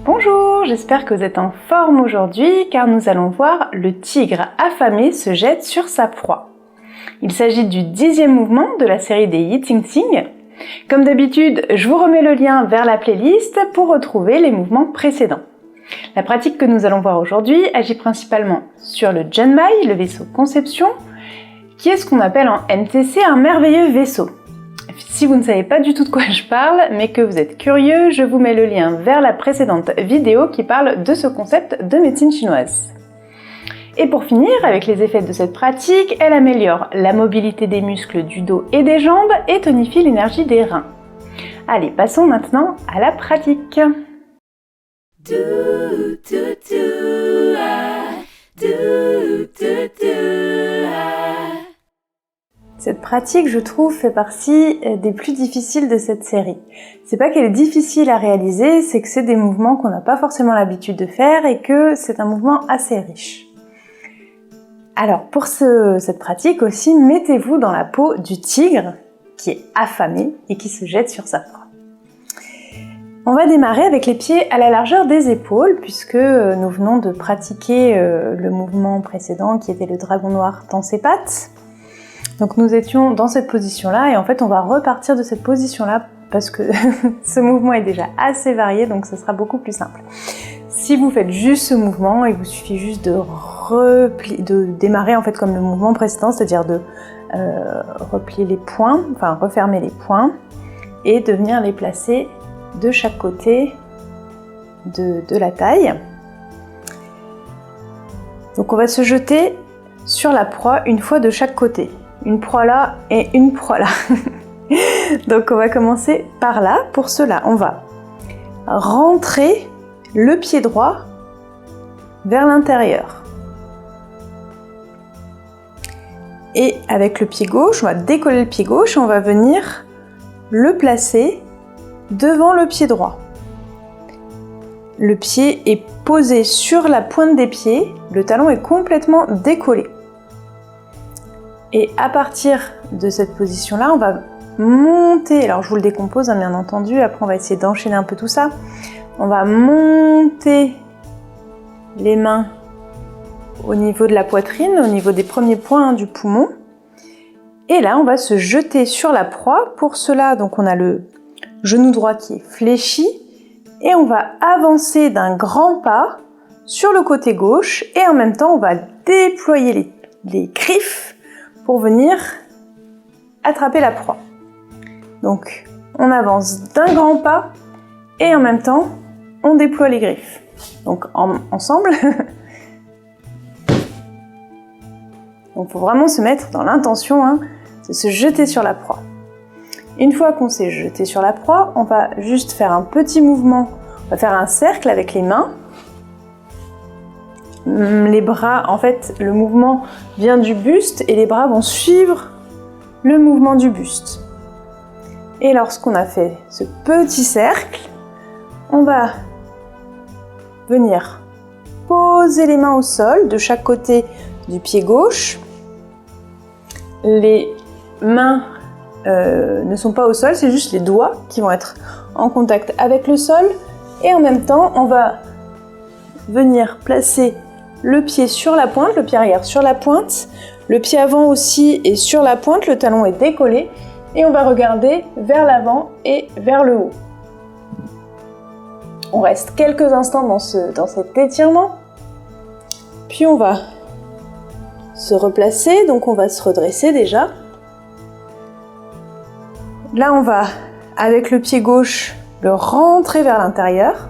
Bonjour, j'espère que vous êtes en forme aujourd'hui car nous allons voir le tigre affamé se jette sur sa proie. Il s'agit du 10e mouvement de la série des Yi Ting Ting. Comme d'habitude, je vous remets le lien vers la playlist pour retrouver les mouvements précédents. La pratique que nous allons voir aujourd'hui agit principalement sur le Janmai, le vaisseau conception, qui est ce qu'on appelle en MTC un merveilleux vaisseau. Si vous ne savez pas du tout de quoi je parle, mais que vous êtes curieux, je vous mets le lien vers la précédente vidéo qui parle de ce concept de médecine chinoise. Et pour finir, avec les effets de cette pratique, elle améliore la mobilité des muscles du dos et des jambes et tonifie l'énergie des reins. Allez, passons maintenant à la pratique. Cette pratique, je trouve, fait partie des plus difficiles de cette série. C'est pas qu'elle est difficile à réaliser, c'est que c'est des mouvements qu'on n'a pas forcément l'habitude de faire et que c'est un mouvement assez riche. Alors, pour cette pratique aussi, mettez-vous dans la peau du tigre qui est affamé et qui se jette sur sa proie. On va démarrer avec les pieds à la largeur des épaules puisque nous venons de pratiquer le mouvement précédent qui était le dragon noir dans ses pattes. Donc nous étions dans cette position-là et en fait on va repartir de cette position-là parce que ce mouvement est déjà assez varié donc ce sera beaucoup plus simple. Si vous faites juste ce mouvement, il vous suffit juste de démarrer en fait comme le mouvement précédent, c'est-à-dire de replier les poings, enfin refermer les poings et de venir les placer de chaque côté de la taille. Donc on va se jeter sur la proie une fois de chaque côté. Une proie là et une proie là. Donc on va commencer par là. Pour cela, on va rentrer le pied droit vers l'intérieur. Et avec le pied gauche, on va décoller le pied gauche et on va venir le placer devant le pied droit. Le pied est posé sur la pointe des pieds, le talon est complètement décollé. Et à partir de cette position-là, on va monter, alors je vous le décompose hein, bien entendu, après on va essayer d'enchaîner un peu tout ça. On va monter les mains au niveau de la poitrine, au niveau des premiers points hein, du poumon. Et là, on va se jeter sur la proie. Pour cela, donc on a le genou droit qui est fléchi et on va avancer d'un grand pas sur le côté gauche et en même temps, on va déployer les griffes pour venir attraper la proie. Donc, on avance d'un grand pas et en même temps, on déploie les griffes. Donc, ensemble. Donc, il faut vraiment se mettre dans l'intention hein, de se jeter sur la proie. Une fois qu'on s'est jeté sur la proie, on va juste faire un petit mouvement. On va faire un cercle avec les mains. Les bras, en fait, le mouvement vient du buste et les bras vont suivre le mouvement du buste. Et lorsqu'on a fait ce petit cercle, on va venir poser les mains au sol de chaque côté du pied gauche. Les mains ne sont pas au sol, c'est juste les doigts qui vont être en contact avec le sol. Et en même temps, on va venir placer le pied sur la pointe, le pied arrière sur la pointe, le pied avant aussi est sur la pointe, le talon est décollé et on va regarder vers l'avant et vers le haut. On reste quelques instants dans cet étirement, puis on va se replacer, donc on va se redresser déjà. Là on va, avec le pied gauche, le rentrer vers l'intérieur,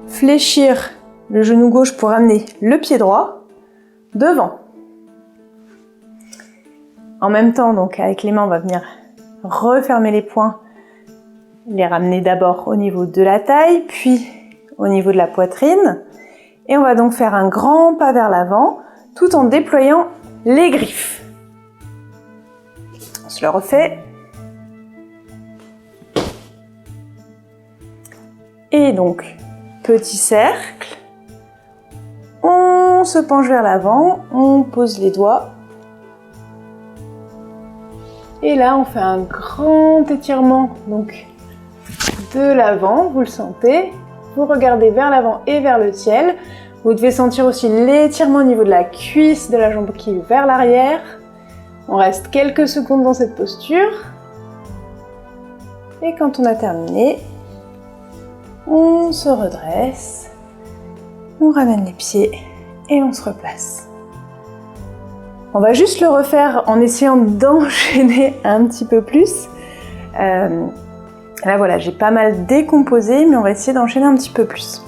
fléchir le genou gauche pour amener le pied droit devant. En même temps, donc avec les mains, on va venir refermer les poings, les ramener d'abord au niveau de la taille, puis au niveau de la poitrine. Et on va donc faire un grand pas vers l'avant, tout en déployant les griffes. On se le refait. Et donc, petit cercle. On se penche vers l'avant, on pose les doigts. Et là, on fait un grand étirement donc de l'avant, vous le sentez, vous regardez vers l'avant et vers le ciel. Vous devez sentir aussi l'étirement au niveau de la cuisse de la jambe qui est vers l'arrière. On reste quelques secondes dans cette posture. Et quand on a terminé, on se redresse, on ramène les pieds et on se replace. On va juste le refaire en essayant d'enchaîner un petit peu plus. Là voilà, j'ai pas mal décomposé, mais on va essayer d'enchaîner un petit peu plus.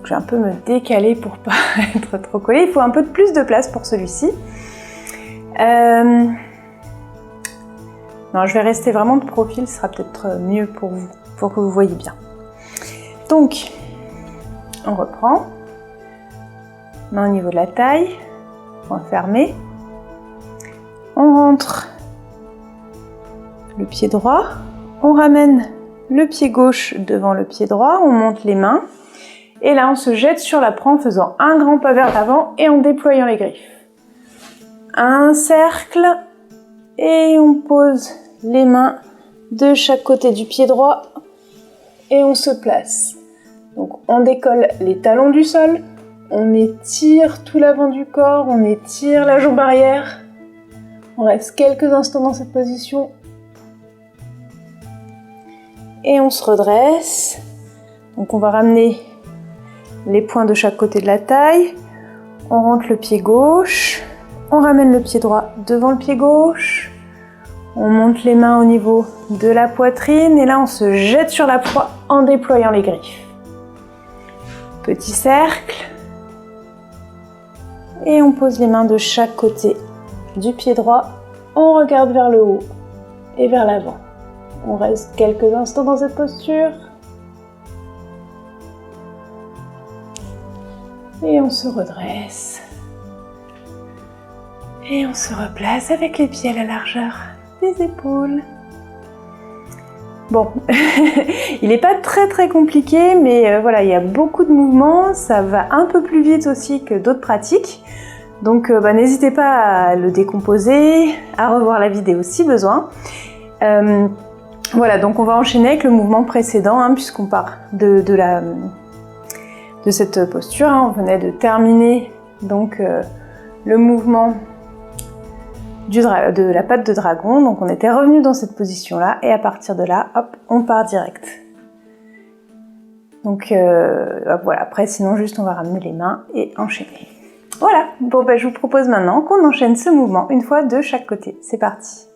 Je vais un peu me décaler pour pas être trop collé. Il faut un peu plus de place pour celui-ci. Non, je vais rester vraiment de profil, ce sera peut-être mieux pour vous, pour que vous voyez bien. Donc, on reprend. Main au niveau de la taille, point fermé. On rentre le pied droit, on ramène le pied gauche devant le pied droit, on monte les mains. Et là, on se jette sur l'apprend en faisant un grand pas vers l'avant et en déployant les griffes. Un cercle et on pose les mains de chaque côté du pied droit et on se place. Donc on décolle les talons du sol, on étire tout l'avant du corps, on étire la jambe arrière. On reste quelques instants dans cette position. Et on se redresse. Donc on va ramener les poings de chaque côté de la taille. On rentre le pied gauche. On ramène le pied droit devant le pied gauche. On monte les mains au niveau de la poitrine. Et là, on se jette sur la proie en déployant les griffes. Petit cercle. Et on pose les mains de chaque côté du pied droit. On regarde vers le haut et vers l'avant. On reste quelques instants dans cette posture. Et on se redresse. Et on se replace avec les pieds à la largeur des épaules. Bon, il n'est pas très compliqué, mais voilà, il y a beaucoup de mouvements. Ça va un peu plus vite aussi que d'autres pratiques. Donc n'hésitez pas à le décomposer, à revoir la vidéo si besoin. Voilà, donc on va enchaîner avec le mouvement précédent, hein, puisqu'on part de cette posture. Hein. On venait de terminer donc le mouvement de la patte de dragon. Donc on était revenu dans cette position-là et à partir de là, hop, on part direct. Donc voilà, après sinon juste on va ramener les mains et enchaîner. Voilà, bon je vous propose maintenant qu'on enchaîne ce mouvement une fois de chaque côté. C'est parti.